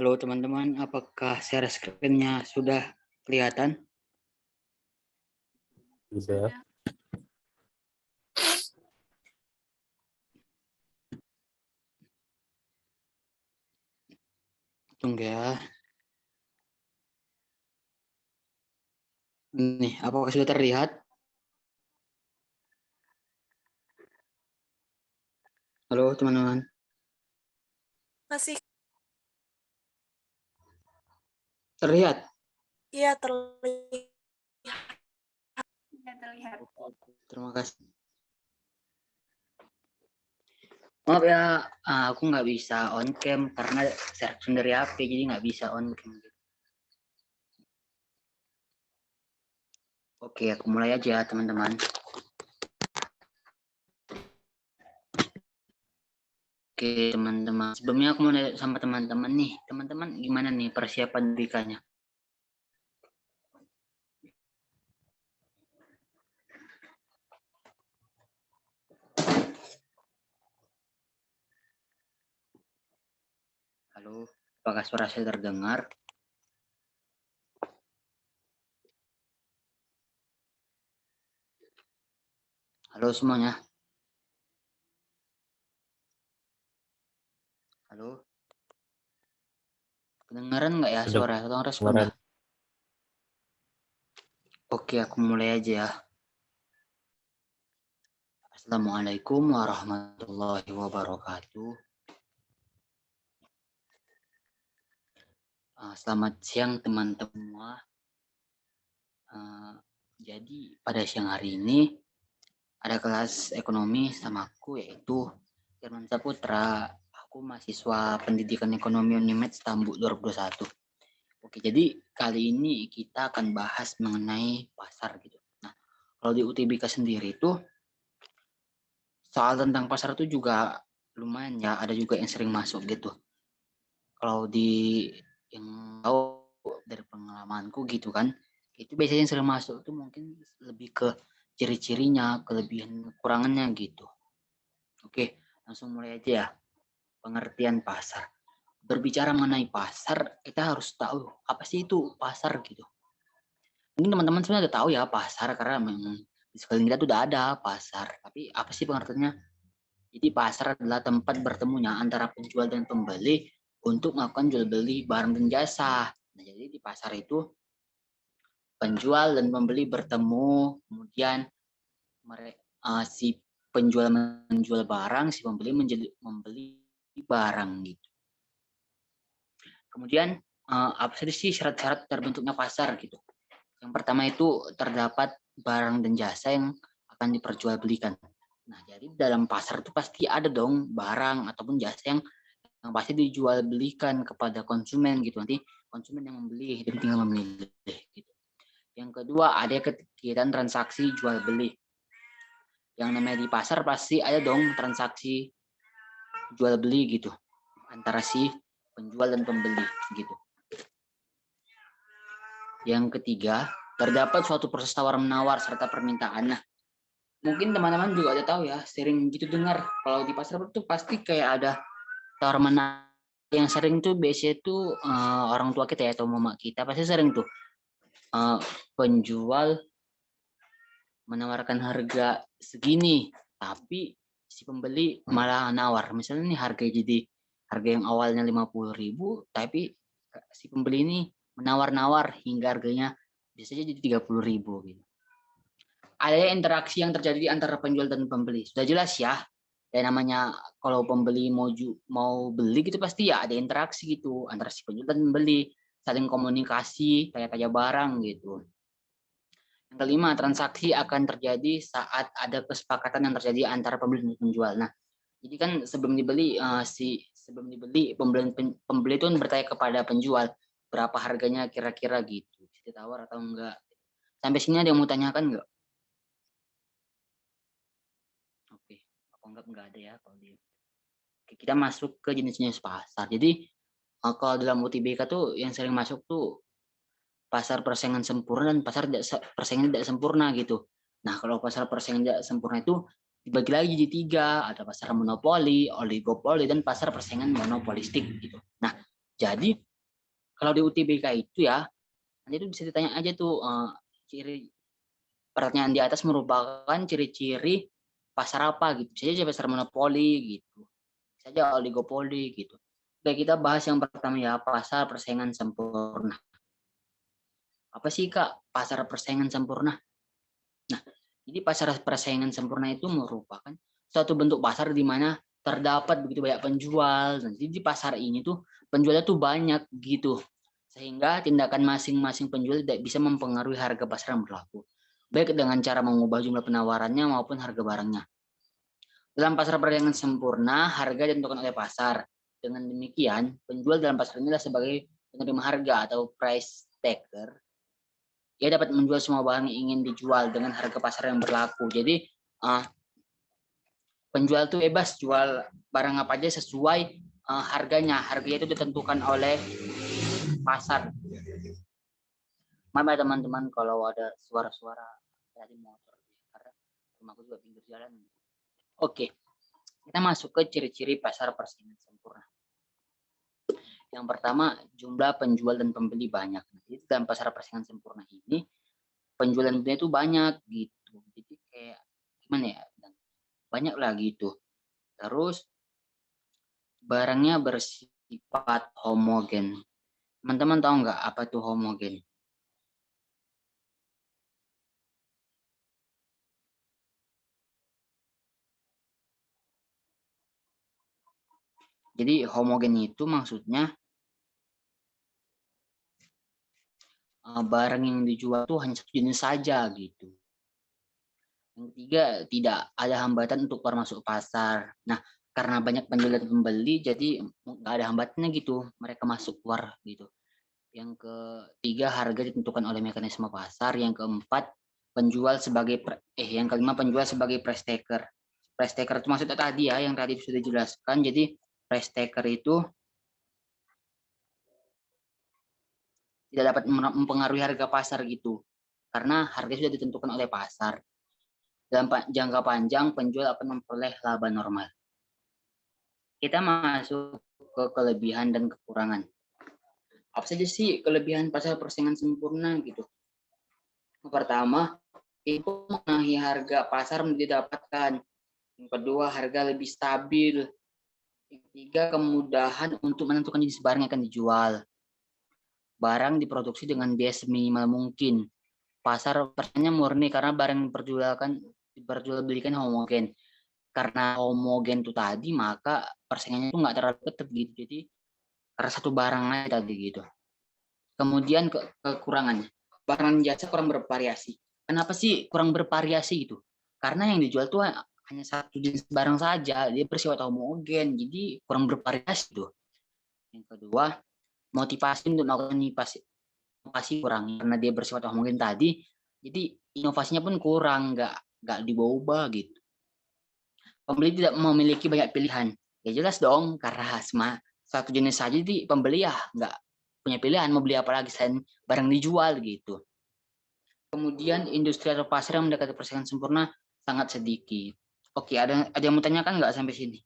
Halo teman-teman, apakah share screen-nya sudah kelihatan? Bisa. Tunggu ya. Nih, apakah sudah terlihat? Halo teman-teman. Masih, Terlihat? iya terlihat. Terima kasih. Maaf ya, aku nggak bisa on cam karena share screen dari HP, jadi nggak bisa on cam. Oke, aku mulai aja teman-teman. Oke teman-teman, sebelumnya aku mau nanya sama teman-teman nih. Teman-teman gimana nih persiapan BK-nya? Halo, apakah suara saya terdengar? Halo semuanya. Halo. Kedengaran nggak ya suara? Tolong respon ya. Oke, aku mulai aja ya. Assalamualaikum warahmatullahi wabarakatuh. Selamat siang teman-teman semua. Jadi pada siang hari ini ada kelas ekonomi sama aku, yaitu Firman Saputra. Aku mahasiswa pendidikan ekonomi Unimed Stambul 2021. Oke, jadi kali ini kita akan bahas mengenai pasar gitu. Nah, kalau di UTBK sendiri itu soal tentang pasar itu juga lumayan ya, ada juga yang sering masuk gitu. Kalau di yang tahu dari pengalamanku gitu kan, itu biasanya yang sering masuk itu mungkin lebih ke ciri-cirinya, kelebihan kekurangannya gitu. Oke, langsung mulai aja ya. Pengertian pasar. Berbicara mengenai pasar, kita harus tahu apa sih itu pasar gitu. Mungkin teman-teman sebenarnya udah tahu ya pasar karena memang di sekeliling kita tuh udah ada pasar. Tapi apa sih pengertiannya? Jadi pasar adalah tempat bertemunya antara penjual dan pembeli untuk melakukan jual beli barang dan jasa. Nah, jadi di pasar itu penjual dan pembeli bertemu, kemudian si penjual menjual barang, si pembeli membeli barang gitu. Kemudian apa sih syarat-syarat terbentuknya pasar gitu? Yang pertama itu terdapat barang dan jasa yang akan diperjualbelikan. Nah, jadi dalam pasar itu pasti ada dong barang ataupun jasa yang pasti dijual belikan kepada konsumen gitu. Nanti konsumen yang membeli dan tinggal memilih gitu. Yang kedua ada kegiatan transaksi jual beli. Yang namanya di pasar pasti ada dong transaksi jual beli gitu antara si penjual dan pembeli gitu. Yang ketiga, terdapat suatu proses tawar-menawar serta permintaan. Nah, mungkin teman-teman juga ada tahu ya, sering gitu dengar kalau di pasar itu pasti kayak ada tawar-menawar. Yang sering tuh biasanya tuh orang tua kita ya atau mama kita pasti sering tuh penjual menawarkan harga segini, tapi si pembeli malah nawar. Misalnya nih harga yang awalnya 50.000, tapi si pembeli ini menawar-nawar hingga harganya biasanya jadi 30.000 gitu. Ada interaksi yang terjadi antara penjual dan pembeli. Sudah jelas ya. Dan namanya kalau pembeli mau beli gitu pasti ya ada interaksi gitu antara si penjual dan pembeli, saling komunikasi kayak barang gitu. Yang kelima, transaksi akan terjadi saat ada kesepakatan yang terjadi antara pembeli dan penjual. Nah, jadi kan sebelum dibeli pembeli itu bertanya kepada penjual berapa harganya kira-kira gitu, bisa ditawar atau enggak. Sampai sini ada yang mau tanyakan enggak? Oke, aku anggap enggak ada ya kalau di. Oke, kita masuk ke jenis-jenis pasar. Jadi kalau dalam UTBK tuh yang sering masuk tuh pasar persaingan sempurna dan pasar persaingan tidak sempurna gitu. Nah, kalau pasar persaingan tidak sempurna itu dibagi lagi jadi tiga, ada pasar monopoli, oligopoli, dan pasar persaingan monopolistik gitu. Nah, jadi kalau di UTBK itu ya, nanti itu bisa ditanya aja tuh, ciri pertanyaan di atas merupakan ciri-ciri pasar apa gitu, bisa aja pasar monopoli gitu, bisa aja oligopoli gitu. Oke, kita bahas yang pertama ya, pasar persaingan sempurna. Apa sih Kak, pasar persaingan sempurna? Nah, jadi pasar persaingan sempurna itu merupakan suatu bentuk pasar di mana terdapat begitu banyak penjual. Nah, jadi di pasar ini tuh penjualnya tuh banyak gitu. Sehingga tindakan masing-masing penjual tidak bisa mempengaruhi harga pasar yang berlaku. Baik dengan cara mengubah jumlah penawarannya maupun harga barangnya. Dalam pasar perdagangan sempurna, harga ditentukan oleh pasar. Dengan demikian, penjual dalam pasar ini adalah sebagai penerima harga atau price taker. Dia dapat menjual semua barang yang ingin dijual dengan harga pasar yang berlaku. Jadi penjual tuh bebas jual barang apa aja sesuai harganya. Harganya itu ditentukan oleh pasar. Maaf ya teman-teman kalau ada suara-suara dari motor karena rumahku juga pinggir jalan. Oke, kita masuk ke ciri-ciri pasar persaingan sempurna. Yang pertama, jumlah penjual dan pembeli banyak. Jadi dalam pasar persaingan sempurna ini penjual dan pembeli itu banyak gitu. Jadi kayak gimana ya? Banyak lah gitu. Terus barangnya bersifat homogen. Teman-teman tahu nggak apa itu homogen? Jadi homogen itu maksudnya barang yang dijual tuh hanya satu jenis saja gitu. Yang ketiga, tidak ada hambatan untuk keluar masuk pasar. Nah, karena banyak penjual dan pembeli, jadi nggak ada hambatannya gitu, mereka masuk keluar gitu. Yang ketiga, harga ditentukan oleh mekanisme pasar. Yang keempat, yang kelima penjual sebagai price taker. Price taker itu maksudnya tadi ya, yang tadi sudah dijelaskan. Jadi price taker itu tidak dapat mempengaruhi harga pasar gitu, karena harga sudah ditentukan oleh pasar. Dalam jangka panjang, penjual akan memperoleh laba normal. Kita masuk ke kelebihan dan kekurangan. Apa saja sih kelebihan pasar persaingan sempurna gitu? Yang pertama, itu mengenai harga pasar didapatkan. Yang kedua, harga lebih stabil. Yang ketiga, kemudahan untuk menentukan jenis barang yang akan dijual. Barang diproduksi dengan biaya seminimal mungkin. Pasar persaingannya murni karena barang yang diperjualbelikan homogen. Karena homogen itu tadi, maka persaingannya itu nggak terlalu ketat gitu. Jadi karena satu barang aja tadi gitu. Kemudian kekurangannya, barang jasa kurang bervariasi. Kenapa sih kurang bervariasi gitu? Karena yang dijual tuh hanya satu jenis barang saja, dia bersifat homogen, jadi kurang bervariasi tuh. Yang kedua, motivasi untuk melakukan inovasi kurang karena dia bersifat homogen tadi, jadi inovasinya pun kurang, nggak diubah gitu. Pembeli tidak memiliki banyak pilihan, ya jelas dong karena satu jenis saja di pembeli ya nggak punya pilihan mau beli apa lagi selain barang dijual gitu. Kemudian industri atau pasar yang mendekati persaingan sempurna sangat sedikit. Oke, ada yang mau tanyakan nggak sampai sini?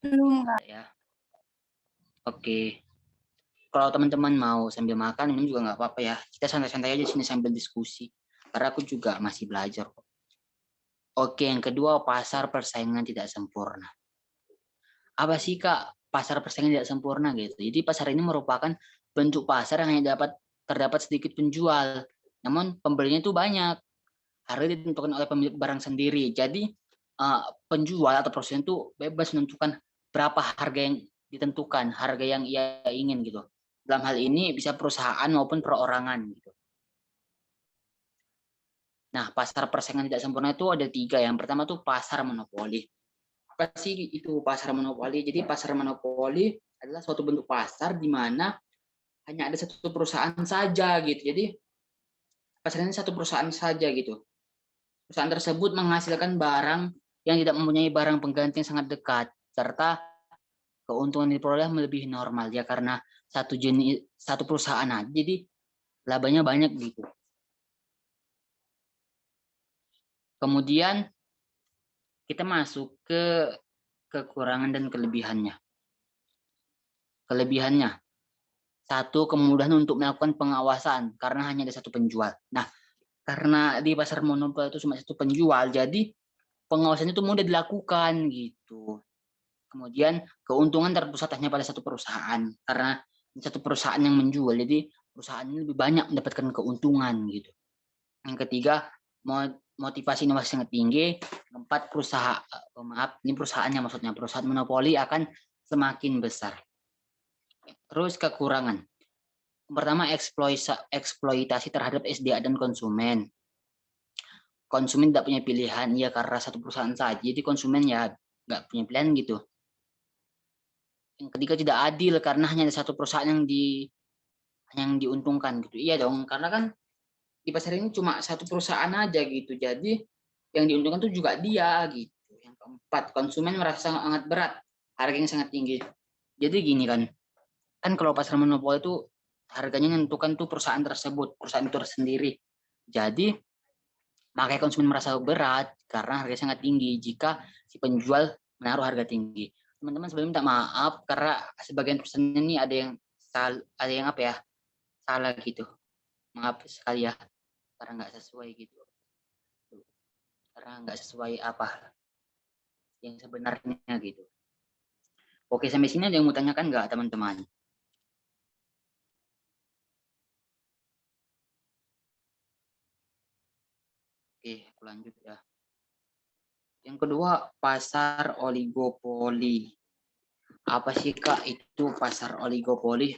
Belum, Kak. Ya. Oke. Kalau teman-teman mau sambil makan minum juga nggak apa-apa ya. Kita santai-santai aja sini sambil diskusi. Karena aku juga masih belajar kok. Oke, yang kedua pasar persaingan tidak sempurna. Apa sih Kak pasar persaingan tidak sempurna gitu? Jadi pasar ini merupakan bentuk pasar yang hanya terdapat sedikit penjual, namun pembelinya itu banyak. Harga ditentukan oleh pemilik barang sendiri. Jadi penjual atau produsen itu bebas menentukan berapa harga yang ditentukan, harga yang ia ingin gitu. Dalam hal ini bisa perusahaan maupun perorangan gitu. Nah, pasar persaingan tidak sempurna itu ada 3. Yang pertama tuh pasar monopoli. Apa sih itu pasar monopoli? Jadi pasar monopoli adalah suatu bentuk pasar di mana hanya ada satu perusahaan saja gitu. Jadi pasar ini satu perusahaan saja gitu. Perusahaan tersebut menghasilkan barang yang tidak mempunyai barang pengganti yang sangat dekat, serta keuntungan diperoleh melebihi normal ya karena satu perusahaan aja, jadi labanya banyak gitu. Kemudian kita masuk ke kekurangan dan kelebihannya. Kelebihannya, satu, kemudahan untuk melakukan pengawasan karena hanya ada satu penjual. Nah, karena di pasar monopol itu cuma satu penjual, jadi pengawasan itu mudah dilakukan gitu. Kemudian keuntungan terpusat hanya pada satu perusahaan karena satu perusahaan yang menjual, jadi perusahaan ini lebih banyak mendapatkan keuntungan gitu. Yang ketiga, motivasi inovasi sangat tinggi. Keempat, ini perusahaannya maksudnya perusahaan monopoli akan semakin besar. Terus kekurangan. Pertama, eksploitasi terhadap SDA dan konsumen. Konsumen tidak punya pilihan ya karena satu perusahaan saja, jadi konsumen ya nggak punya pilihan gitu. Yang ketiga, tidak adil karena hanya ada satu perusahaan yang diuntungkan gitu. Iya dong, karena kan di pasar ini cuma satu perusahaan aja gitu. Jadi yang diuntungkan tuh juga dia gitu. Yang keempat, konsumen merasa sangat berat, harganya sangat tinggi. Jadi gini kan kalau pasar monopol itu harganya menentukan tuh perusahaan tersebut, perusahaan itu sendiri. Jadi makanya konsumen merasa berat karena harganya sangat tinggi jika si penjual menaruh harga tinggi. Teman-teman sebelumnya minta maaf karena sebagian pesan ini ada yang salah gitu. Maaf sekali ya karena nggak sesuai gitu. Karena nggak sesuai apa yang sebenarnya gitu. Oke, sampai sini ada yang mau tanyakan nggak teman-teman? Oke, aku lanjut ya. Yang kedua, pasar oligopoli. Apa sih Kak itu pasar oligopoli?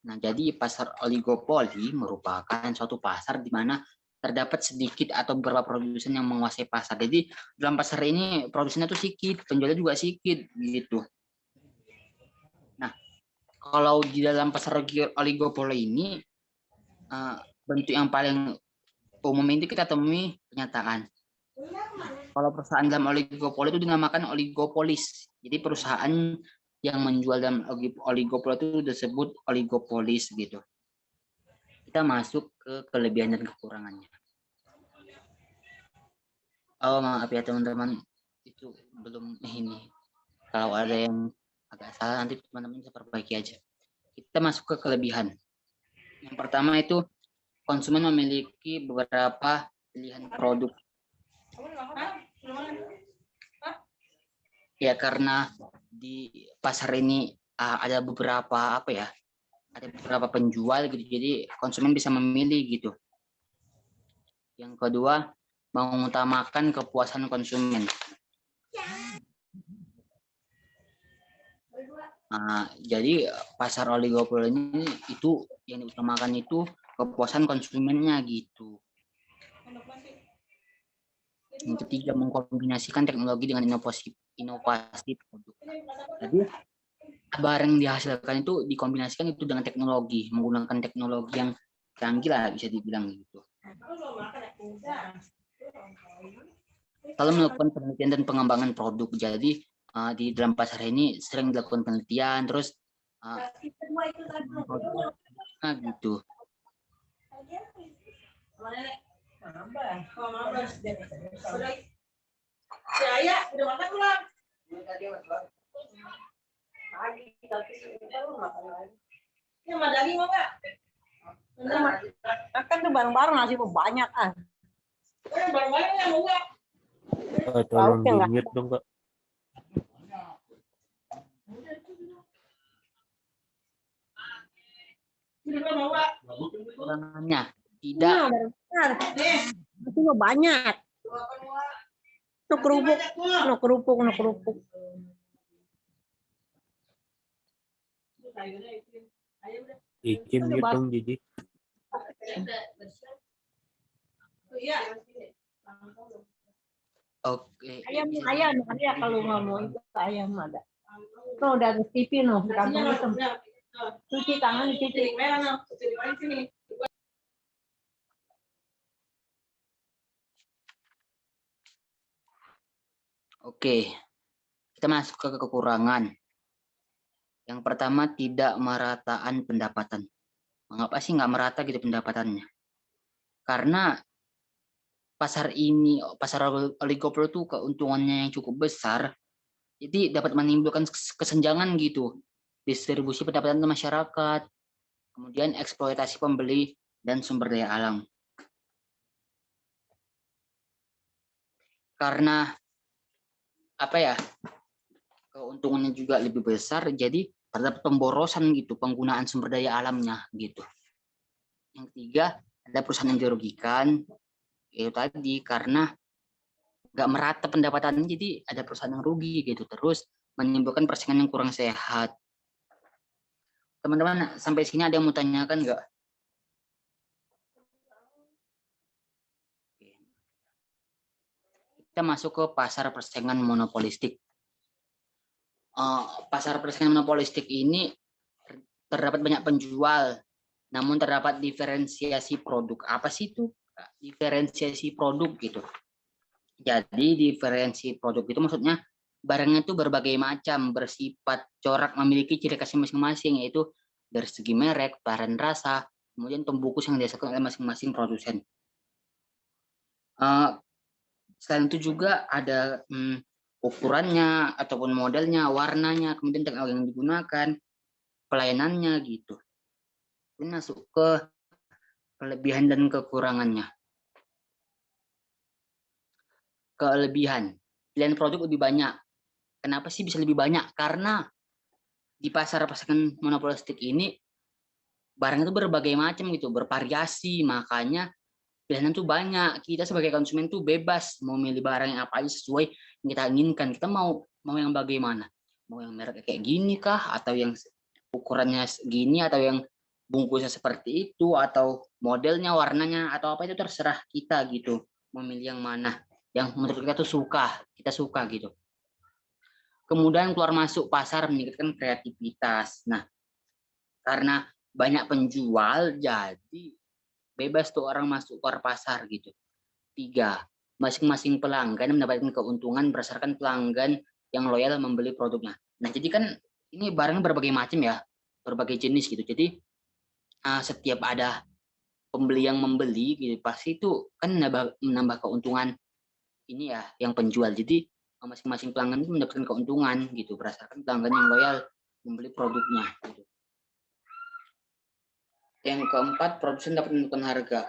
Nah, jadi pasar oligopoli merupakan suatu pasar di mana terdapat sedikit atau beberapa produsen yang menguasai pasar. Jadi dalam pasar ini produsennya tuh sedikit, penjualnya juga sedikit gitu. Nah, kalau di dalam pasar oligopoli ini bentuk yang paling umum ini kita temui pernyataan. Kalau perusahaan dalam oligopoli itu dinamakan oligopolis. Jadi perusahaan yang menjual dalam oligopoli itu disebut oligopolis gitu. Kita masuk ke kelebihan dan kekurangannya. Oh maaf ya teman-teman, itu belum ini. Kalau ada yang agak salah nanti teman-teman bisa perbaiki aja. Kita masuk ke kelebihan. Yang pertama itu konsumen memiliki beberapa pilihan produk. Ya karena di pasar ini ada beberapa ada beberapa penjual gitu, jadi konsumen bisa memilih gitu. Yang kedua, mengutamakan kepuasan konsumen. Jadi pasar oligopoli ini itu yang diutamakan itu kepuasan konsumennya gitu. Yang ketiga, mengkombinasikan teknologi dengan inovasi produk. Jadi barang yang dihasilkan itu dikombinasikan itu dengan teknologi, menggunakan teknologi yang canggih lah bisa dibilang gitu. Kalau melakukan penelitian dan pengembangan produk, jadi di dalam pasar ini sering dilakukan penelitian, terus gitu. Makan tuh bareng-bareng nasi banyak Tolong di-mute dong Kak. Kekurangannya tidak itu banyak. No kerupuk. Iki mute dong Jiji. Oke. Ayam ada kalau nggak mau itu ayam ada. Tuh udah ada TV no, kantong hitam. Cuci tangan, cuci. Oke, kita masuk ke kekurangan. Yang pertama, tidak merataan pendapatan. Mengapa sih nggak merata gitu pendapatannya? Karena pasar oligopoli itu keuntungannya yang cukup besar, jadi dapat menimbulkan kesenjangan gitu distribusi pendapatan masyarakat, kemudian eksploitasi pembeli dan sumber daya alam. Karena apa ya, keuntungannya juga lebih besar, jadi terdapat pemborosan gitu penggunaan sumber daya alamnya gitu. Yang ketiga, ada perusahaan yang dirugikan, itu tadi karena nggak merata pendapatannya, jadi ada perusahaan yang rugi gitu, terus menimbulkan persaingan yang kurang sehat. Teman-teman, sampai sini ada yang mau tanyakan nggak? Kita masuk ke pasar persaingan monopolistik. Pasar persaingan monopolistik ini terdapat banyak penjual, namun terdapat diferensiasi produk. Apa sih itu? Diferensiasi produk gitu. Jadi diferensi produk itu maksudnya barangnya itu berbagai macam, bersifat corak, memiliki ciri khas masing-masing, yaitu dari segi merek, varian rasa, kemudian pembungkus yang dihasilkan oleh masing-masing produsen. Selain itu juga ada ukurannya ataupun modelnya, warnanya, kemudian teknologi yang digunakan, pelayanannya gitu. Ini masuk ke kelebihan dan kekurangannya. Kelebihan, pilihan produk lebih banyak. Kenapa sih bisa lebih banyak? Karena di pasar persaingan monopolistik ini barang itu berbagai macam gitu, bervariasi, makanya pilihan itu banyak. Kita sebagai konsumen tuh bebas mau milih barang yang apa aja sesuai yang kita inginkan. Kita mau yang bagaimana? Mau yang merek kayak gini kah, atau yang ukurannya segini, atau yang bungkusnya seperti itu, atau modelnya, warnanya, atau apa, itu terserah kita gitu. Memilih yang mana yang menurut kita tuh kita suka gitu. Kemudian keluar masuk pasar meningkatkan kreativitas. Nah, karena banyak penjual, jadi bebas tuh orang masuk keluar pasar gitu. 3, masing-masing pelanggan mendapatkan keuntungan berdasarkan pelanggan yang loyal membeli produknya. Nah, jadi kan ini barang berbagai macam ya, berbagai jenis gitu. Jadi setiap ada pembeli yang membeli gitu, pasti itu kan menambah keuntungan ini ya, yang penjual. Jadi masing-masing pelanggan itu mendapatkan keuntungan gitu berdasarkan pelanggan yang loyal membeli produknya gitu. Yang keempat, produsen dapat menentukan harga.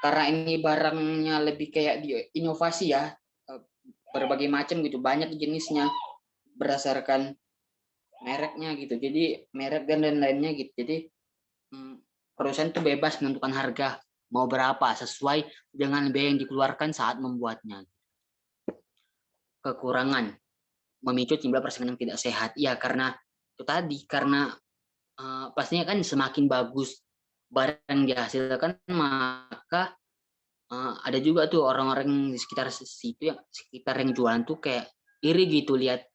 Karena ini barangnya lebih kayak di inovasi ya, berbagai macam gitu, banyak jenisnya berdasarkan mereknya gitu. Jadi merek dan lain-lainnya gitu. Jadi produsen itu bebas menentukan harga mau berapa sesuai dengan biaya yang dikeluarkan saat membuatnya. Kekurangan, memicu timbul persaingan yang tidak sehat. Ya karena itu tadi, karena pastinya kan semakin bagus barang yang dihasilkan, maka ada juga tuh orang-orang di sekitar situ yang jualan tuh kayak iri gitu lihat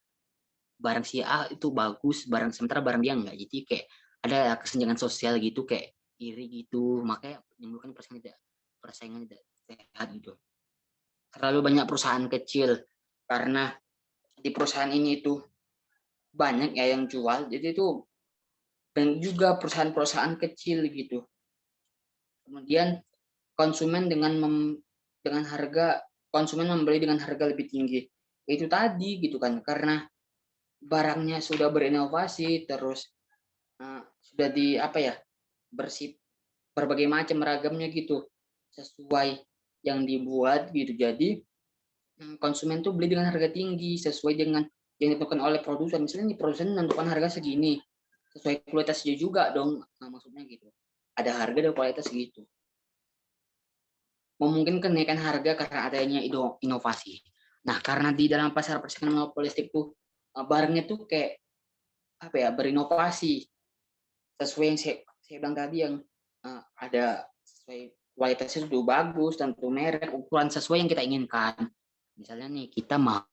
barang si A itu bagus, sementara barang dia enggak. Jadi kayak ada kesenjangan sosial gitu, kayak iri gitu, makanya menimbulkan persaingan tidak sehat gitu. Terlalu banyak perusahaan kecil, karena di perusahaan ini itu banyak ya yang jual, jadi itu dan juga perusahaan-perusahaan kecil gitu. Kemudian konsumen konsumen membeli dengan harga lebih tinggi. Itu tadi gitu kan, karena barangnya sudah berinovasi, terus sudah berbagai macam ragamnya gitu, sesuai yang dibuat gitu. Jadi konsumen tuh beli dengan harga tinggi sesuai dengan yang ditentukan oleh produsen. Misalnya nih produsen menentukan harga segini, sesuai kualitasnya juga dong. Nah, maksudnya gitu. Ada harga dan kualitas gitu. Memungkinkan kenaikan harga karena adanya inovasi. Nah, karena di dalam pasar persaingan monopolistik tuh barangnya tuh kayak berinovasi sesuai yang saya bilang tadi, yang ada sesuai kualitasnya sudah bagus, tentu merek, ukuran sesuai yang kita inginkan. Misalnya nih kita mau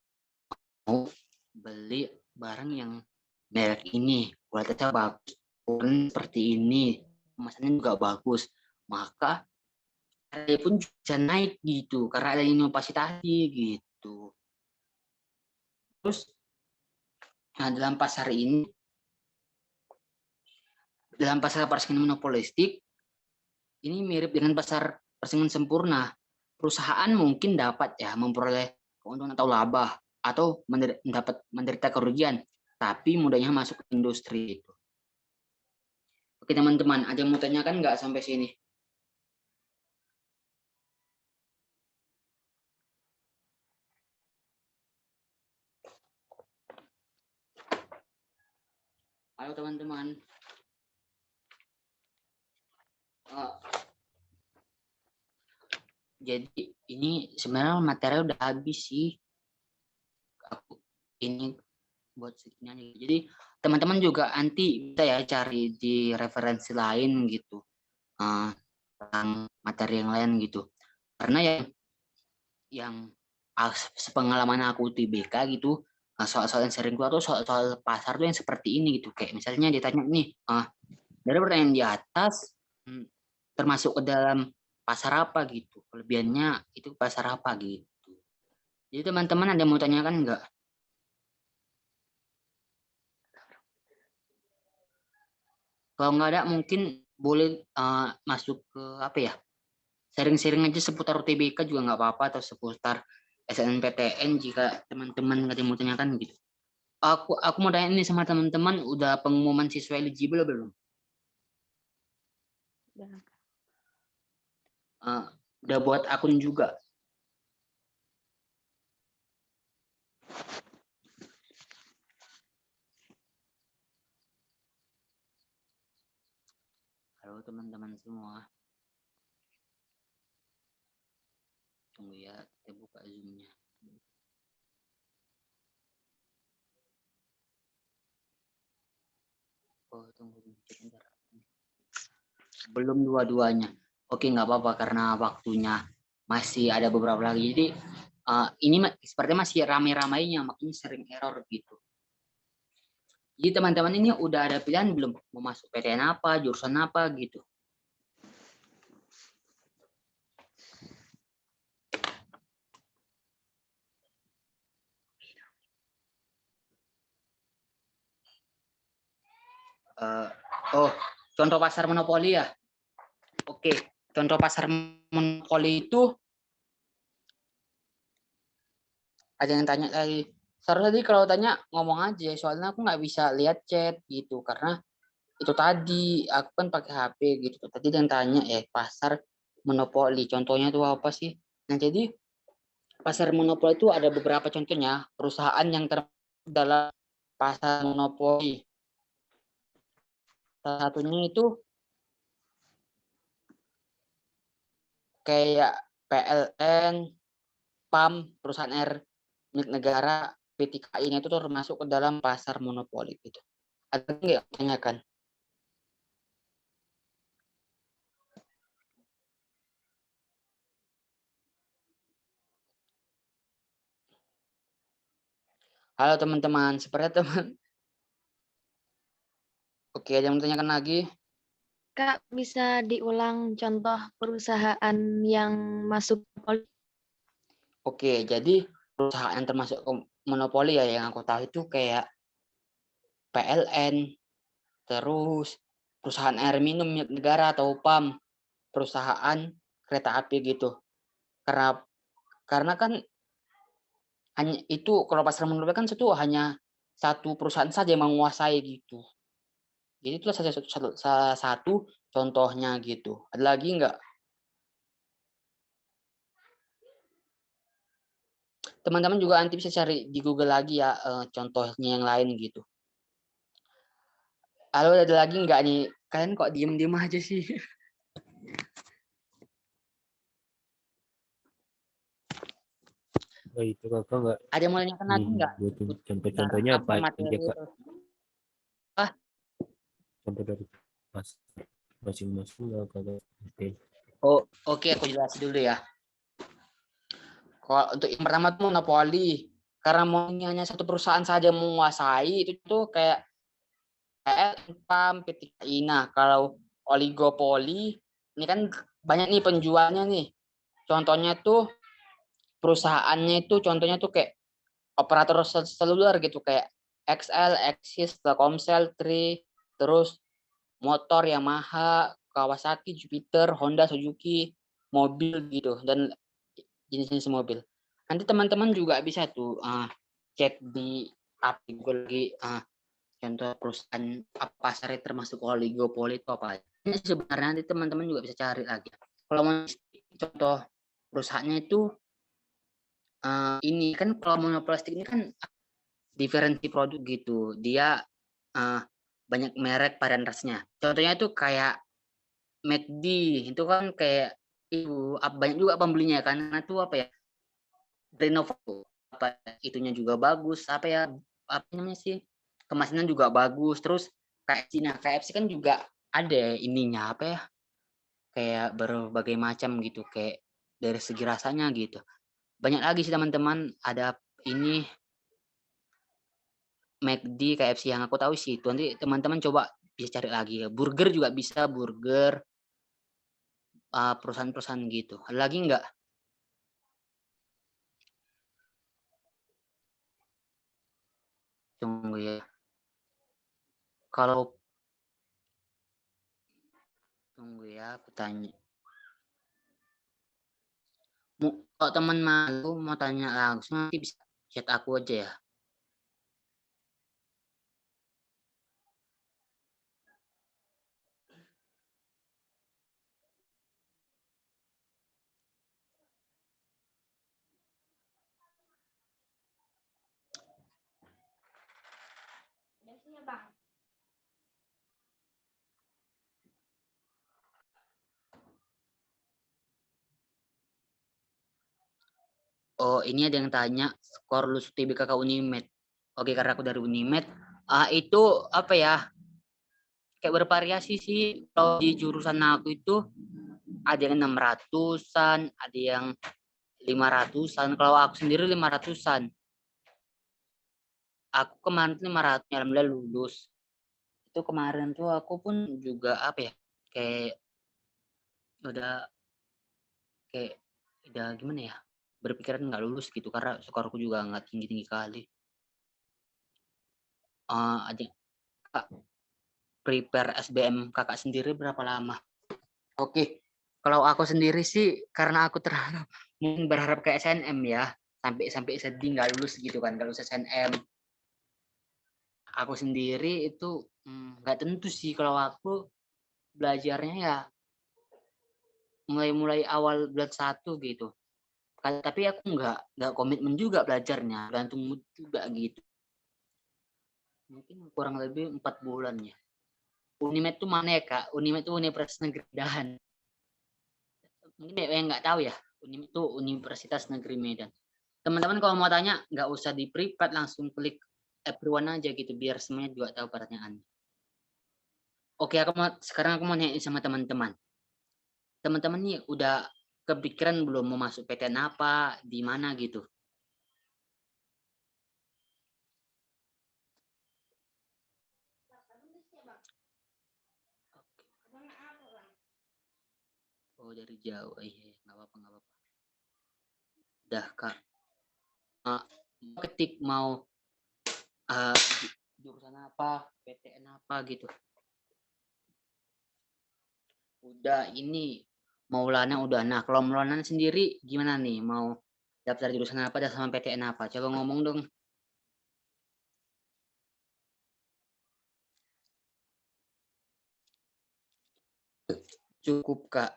beli barang yang merek ini, kualitasnya bagus, ukuran seperti ini, kemasannya juga bagus, maka harga pun bisa naik gitu karena ada inovasi tadi gitu. Terus dalam pasar persaingan monopolistik ini mirip dengan pasar persaingan sempurna. Perusahaan mungkin dapat ya memperoleh keuntungan atau laba, atau menderita kerugian, tapi mudahnya masuk ke industri itu. Oke teman-teman, ada yang mau tanyakan nggak sampai sini? Halo teman-teman. Jadi ini sebenarnya materi udah habis sih. Aku ini buat segini aja. Jadi teman-teman juga nanti bisa ya cari di referensi lain gitu. Tentang materi yang lain gitu. Karena yang sepengalaman aku di BK gitu, soal-soal yang sering keluar tuh soal-soal pasar tuh yang seperti ini gitu. Kayak misalnya ditanya nih, dari pertanyaan di atas, termasuk ke dalam pasar apa gitu, kelebihannya itu pasar apa gitu. Jadi teman-teman ada yang mau tanyakan nggak? Kalau nggak ada mungkin boleh masuk ke apa ya, sharing-sharing aja seputar UTBK juga nggak apa-apa, atau seputar SNMPTN jika teman-teman nggak ada yang mau tanyakan gitu. Aku mau tanya ini sama teman-teman, udah pengumuman siswa eligible belum? Udah buat akun juga. Halo teman-teman semua. Tunggu ya, kita buka Zoom-nya. Oh, tunggu sebentar. Belum dua-duanya. Oke, nggak apa-apa karena waktunya masih ada beberapa lagi. Jadi ini seperti masih rame-ramainya, makanya sering error gitu. Jadi teman-teman ini udah ada pilihan belum? Mau masuk PTN apa, jurusan apa gitu? Contoh pasar monopoli ya. Oke, contoh pasar monopoli itu ada yang tanya tadi. Seharusnya tadi kalau tanya ngomong aja, soalnya aku nggak bisa lihat chat gitu karena itu tadi aku kan pakai HP gitu. Tadi ada yang tanya pasar monopoli, contohnya itu apa sih? Nah jadi pasar monopoli itu ada beberapa contohnya perusahaan yang termasuk dalam pasar monopoli. Salah satunya itu kayak PLN, PAM, perusahaan air milik negara, PTKI itu termasuk ke dalam pasar monopoli gitu. Ada nggak tanyakan? Halo teman-teman, seperti teman. Oke, ada yang mau tanyakan lagi? Kak, bisa diulang contoh perusahaan yang masuk monopoli? Oke, jadi perusahaan yang termasuk monopoli ya yang aku tahu itu kayak PLN, terus perusahaan air minum milik negara atau PAM, perusahaan kereta api gitu. Karena kan hanya itu kalau pasar monopoli kan itu hanya satu perusahaan saja yang menguasai gitu. Jadi itu salah satu contohnya gitu. Ada lagi nggak? Teman-teman juga nanti bisa cari di Google lagi ya contohnya yang lain gitu. Halo, ada lagi nggak nih? Kalian kok diem-diem aja sih? Oh, itu kakak nggak Ada yang mau tanyakan lagi nggak? buatin Seputar contoh-contohnya apa materi aja kak? itu? Contoh dari masing-masing nggak kakak? Oke. Oke, aku jelasin dulu ya. Kalau untuk yang pertama tuh monopoli. Karena hanya satu perusahaan saja menguasai, itu tuh kayak PAM, PTKI. Nah, kalau oligopoli, ini kan banyak nih penjualnya nih. Contohnya tuh perusahaannya itu contohnya tuh kayak operator seluler gitu kayak XL, Axis, Telkomsel, Tri, terus motor Yamaha, Kawasaki, Jupiter, Honda, Suzuki, mobil gitu dan jenis-jenis mobil. Nanti teman-teman juga bisa tuh cek di Google lagi contoh perusahaan apa pasarnya termasuk oligopoli itu apa aja. Ini sebenarnya nanti teman-teman juga bisa cari lagi. Kalau mau contoh perusahaannya itu ini kan kalau monoplastik ini kan diferensi produk gitu. Dia banyak merek varian rasnya. Contohnya itu kayak McD itu kan kayak itu banyak juga pembelinya karena itu apa ya? Renovo apa itunya juga bagus, apa ya? Apa namanya sih? Kemasannya juga bagus. Terus KFC kan juga ada ininya apa ya? Kayak berbagai macam gitu, kayak dari segi rasanya gitu. Banyak lagi sih teman-teman, ada ini McD, KFC yang aku tahu sih itu. Nanti teman-teman coba bisa cari lagi ya. Burger juga bisa, burger perusahaan-perusahaan gitu. Ada lagi nggak? Tunggu ya. Kalau tunggu ya, aku tanya. Kalau teman malu mau tanya langsung nanti bisa chat aku aja ya. Oh, ini ada yang tanya skor lulus UTBK Unimed. Oke, karena aku dari Unimed, itu apa ya? Kayak bervariasi sih. Kalau di jurusan aku itu ada yang 600-an, ada yang 500-an. Kalau aku sendiri 500-an. Aku kemarin 500, alhamdulillah lulus. Itu kemarin tuh aku pun juga apa ya? Kayak udah gimana ya? Berpikiran nggak lulus gitu karena skorku juga nggak tinggi-tinggi kali. Ada Kak, prepare SBM kakak sendiri berapa lama? Oke, kalau aku sendiri sih karena aku terlalu mungkin berharap ke SNM ya, sampai sedih nggak lulus gitu kan, kalau SNM. Aku sendiri itu nggak tentu sih kalau aku belajarnya ya mulai awal bulan 1 gitu. Tapi aku nggak komitmen juga belajarnya, gantung mood juga gitu. Mungkin kurang lebih 4 bulan ya. Unimed itu mana ya Kak? Unimed itu Universitas Negeri Medan. Mungkin yang nggak tahu ya, Unimed itu Universitas Negeri Medan. Teman-teman kalau mau tanya, nggak usah di private, langsung klik everyone aja gitu, biar semuanya juga tahu pertanyaannya. Oke, sekarang aku mau nanya sama teman-teman. Teman-teman nih udah kepikiran belum mau masuk PTN apa, di mana gitu? Oh, dari jauh. Iya, nggak apa-apa, nggak apa-apa. Udah, Kak. Ketik mau jurusan apa, PTN apa gitu. Udah ini Maulana udah. Nah, kalau Maulana sendiri gimana nih? Mau daftar jurusan apa dan sama PTN apa? Coba ngomong dong. Cukup, Kak.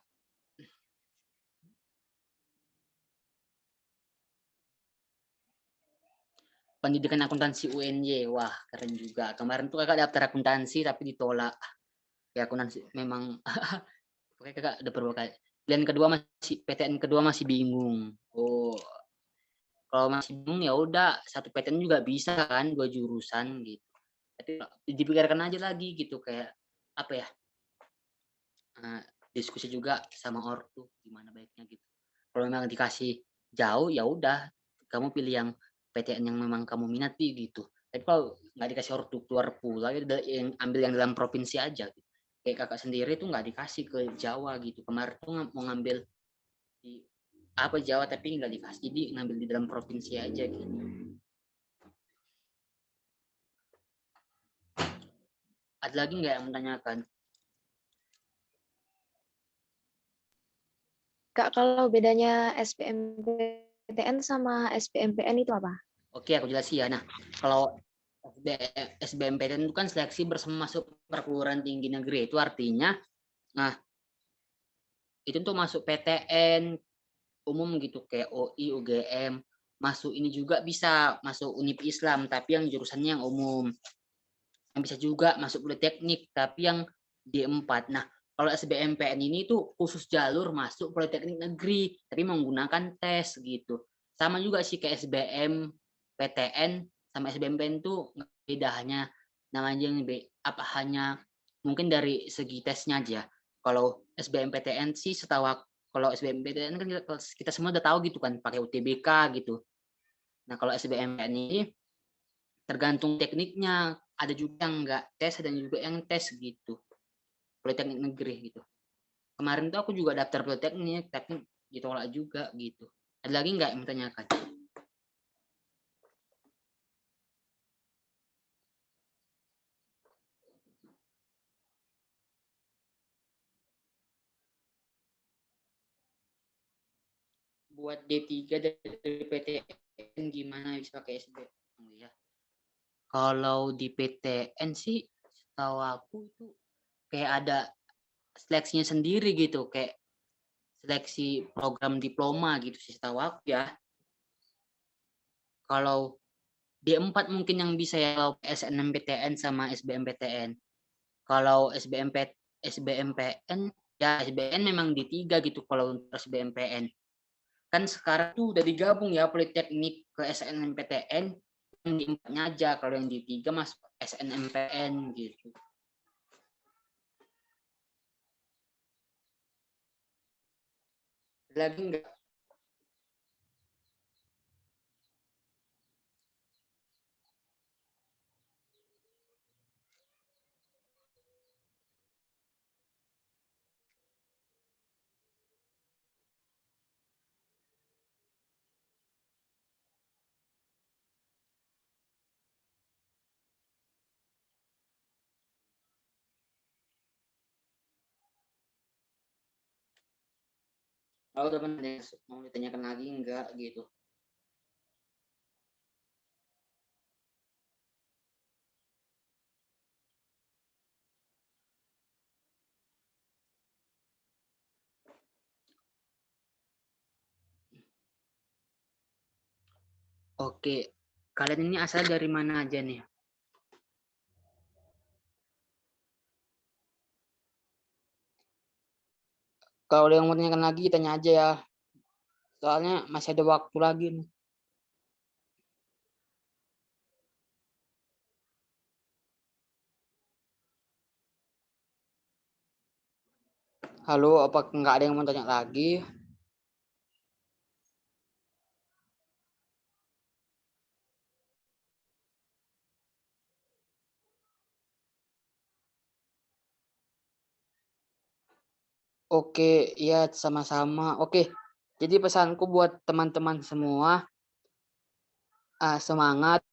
Pendidikan akuntansi UNY. Wah, keren juga. Kemarin tuh Kakak daftar akuntansi tapi ditolak. Ya, akuntansi memang oke, Kakak udah berapa kali. Pilihan kedua masih PTN kedua masih bingung. Oh, kalau masih bingung ya udah, satu PTN juga bisa kan, 2 jurusan gitu. Tapi dipikirkan aja lagi gitu, kayak apa ya? Diskusi juga sama ortu gimana baiknya gitu. Kalau memang dikasih jauh ya udah, kamu pilih yang PTN yang memang kamu minati gitu. Tapi kalau nggak dikasih ortu keluar pulau, yang ambil yang dalam provinsi aja gitu. Kayak kakak sendiri tuh nggak dikasih ke Jawa gitu. Kemarin tuh mau ngambil di apa Jawa tapi nggak dikasih, jadi ngambil di dalam provinsi aja gitu. Ada lagi nggak yang menanyakan? Kak, kalau bedanya SBMPTN sama SBMPN itu apa? Oke, aku jelasin ya. Nah, kalau SBMPTN itu kan seleksi bersama masuk perguruan tinggi negeri. Itu artinya, nah itu untuk masuk PTN umum gitu kayak UI, UGM, masuk ini juga bisa masuk Univ Islam tapi yang jurusannya yang umum. Yang bisa juga masuk politeknik tapi yang D4. Nah, kalau SBMPTN ini tuh khusus jalur masuk politeknik negeri tapi menggunakan tes gitu. Sama juga sih kayak SBM PTN sama SBMPTN tuh beda, hanya namanya yang hanya mungkin dari segi tesnya aja. Kalau SBMPTN sih setahu aku, kalau SBMPTN kan kita semua udah tahu gitu kan pakai UTBK gitu. Nah, kalau SBMPTN ini tergantung tekniknya, ada juga yang enggak tes, ada juga yang tes gitu. Politeknik negeri gitu. Kemarin tuh aku juga daftar politeknik, tapi ditolak juga gitu. Ada lagi enggak yang menanyakan? Buat D3 dari PTN gimana bisa pakai SBM? Oh, ya. Kalau di PTN sih setahu aku itu kayak ada seleksinya sendiri gitu, kayak seleksi program diploma gitu sih setahu aku ya. Kalau D4 mungkin yang bisa ya, kalau SNMPTN sama SBMPTN. Kalau SBMPN ya SBN memang D3 gitu kalau untuk SBMPN. Kan sekarang tuh udah digabung ya Politeknik ke SNMPTN, yang D4-nya aja, kalau yang D3 masuk SNMPN gitu. Lagi enggak? Kalau teman ada yang mau ditanyakan lagi enggak gitu. Oke, kalian ini asal dari mana aja nih? Kalau ada yang mau tanyakan lagi, tanya aja ya. Soalnya masih ada waktu lagi nih. Halo, apa nggak ada yang mau tanya lagi? Oke, ya sama-sama. Oke, jadi pesanku buat teman-teman semua, semangat.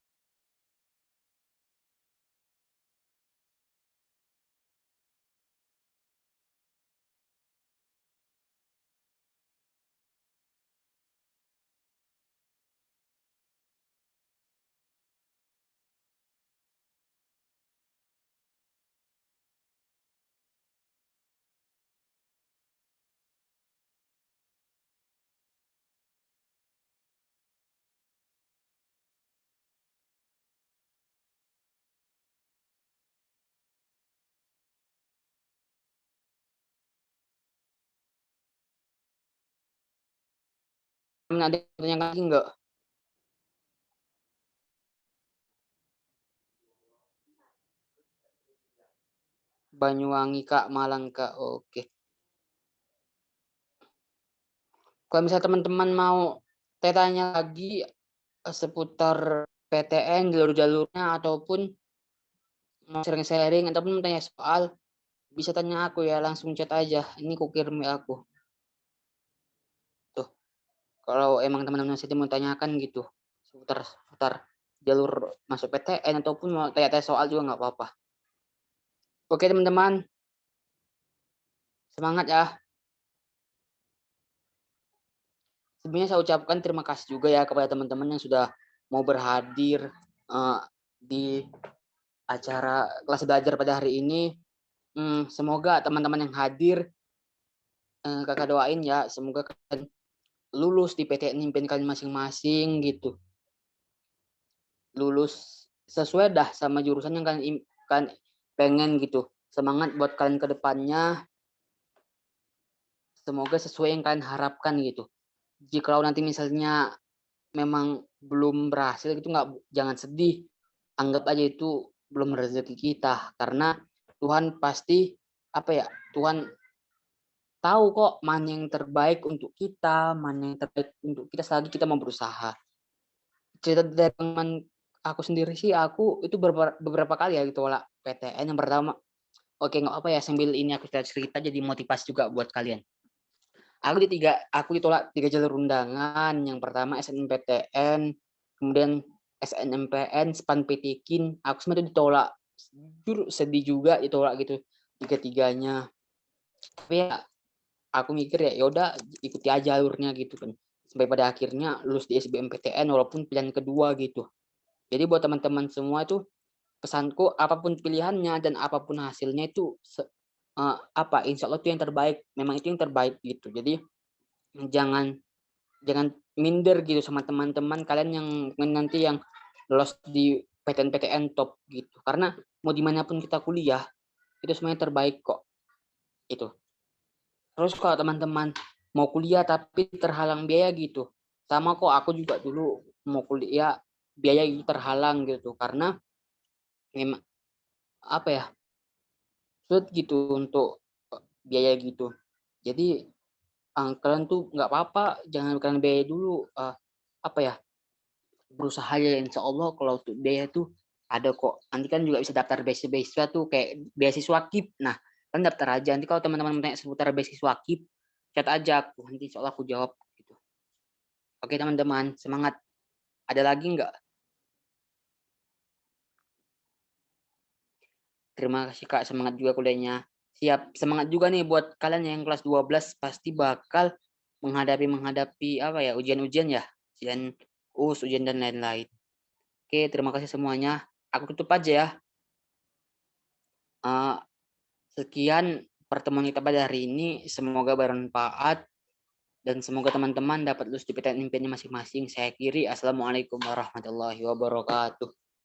Ada yang tanya lagi nggak? Banyuwangi Kak, Malang Kak. Oke. Kalau misalnya teman-teman mau tanya lagi seputar PTN, jalur-jalurnya, ataupun mau sharing-sharing, ataupun mau tanya soal, bisa tanya aku ya, langsung chat aja. Ini aku kirim aku. Tuh, kalau emang teman-teman masih mau tanyakan gitu, seputar jalur masuk PTN, ataupun mau tanya-tanya soal juga nggak apa-apa. Oke teman-teman, semangat ya. Sebenarnya saya ucapkan terima kasih juga ya kepada teman-teman yang sudah mau berhadir di acara kelas belajar pada hari ini. Semoga teman-teman yang hadir, kakak doain ya, semoga kalian lulus di PTN impian kalian masing-masing gitu. Lulus sesuai dah sama jurusan yang kalian pengen gitu. Semangat buat kalian ke depannya. Semoga sesuai yang kalian harapkan gitu. Jika nanti misalnya memang belum berhasil gitu, jangan sedih. Anggap aja itu belum rezeki kita, karena Tuhan pasti Tuhan tahu kok mana yang terbaik untuk kita, mana yang terbaik untuk kita selagi kita mau berusaha. Cerita dari teman aku sendiri sih, aku itu beberapa kali ya gitu lah PTN. Yang pertama, oke nggak apa ya, sambil ini aku cerita jadi motivasi juga buat kalian. Aku ditolak 3 jalur undangan. Yang pertama SNMPTN, kemudian SNMPN, SPAN PTKIN. Aku sebenarnya ditolak. Jujur sedih juga ditolak gitu 3-tiganya. Tapi ya aku mikir ya udah ikuti aja jalurnya gitu kan. Sampai pada akhirnya lulus di SBMPTN walaupun pilihan kedua gitu. Jadi buat teman-teman semua itu pesanku, apapun pilihannya dan apapun hasilnya itu insya Allah itu yang terbaik, memang itu yang terbaik gitu. Jadi jangan minder gitu sama teman-teman kalian yang nanti yang lolos di PTN top gitu, karena mau dimanapun kita kuliah itu semuanya terbaik kok itu. Terus kalau teman-teman mau kuliah tapi terhalang biaya gitu, sama kok aku juga dulu mau kuliah biaya itu terhalang gitu, karena memang sulit gitu untuk biaya gitu. Jadi kalian tuh nggak apa-apa, jangan kalian biaya dulu, berusaha ya, insya Allah kalau untuk biaya tuh ada kok. Nanti kan juga bisa daftar beasiswa tuh kayak beasiswa KIP. Nah, kan daftar aja. Nanti kalau teman-teman tanya seputar beasiswa KIP, chat aja aku, nanti insya Allah aku jawab gitu. Oke teman-teman, semangat. Ada lagi nggak? Terima kasih Kak, semangat juga kuliahnya. Siap, semangat juga nih buat kalian yang kelas 12 pasti bakal menghadapi ujian-ujian ya, ujian US, ujian dan lain-lain. Oke, terima kasih semuanya. Aku tutup aja ya. Sekian pertemuan kita pada hari ini, semoga bermanfaat dan semoga teman-teman dapat lulus di PTN impiannya masing-masing. Saya akhiri, assalamualaikum warahmatullahi wabarakatuh.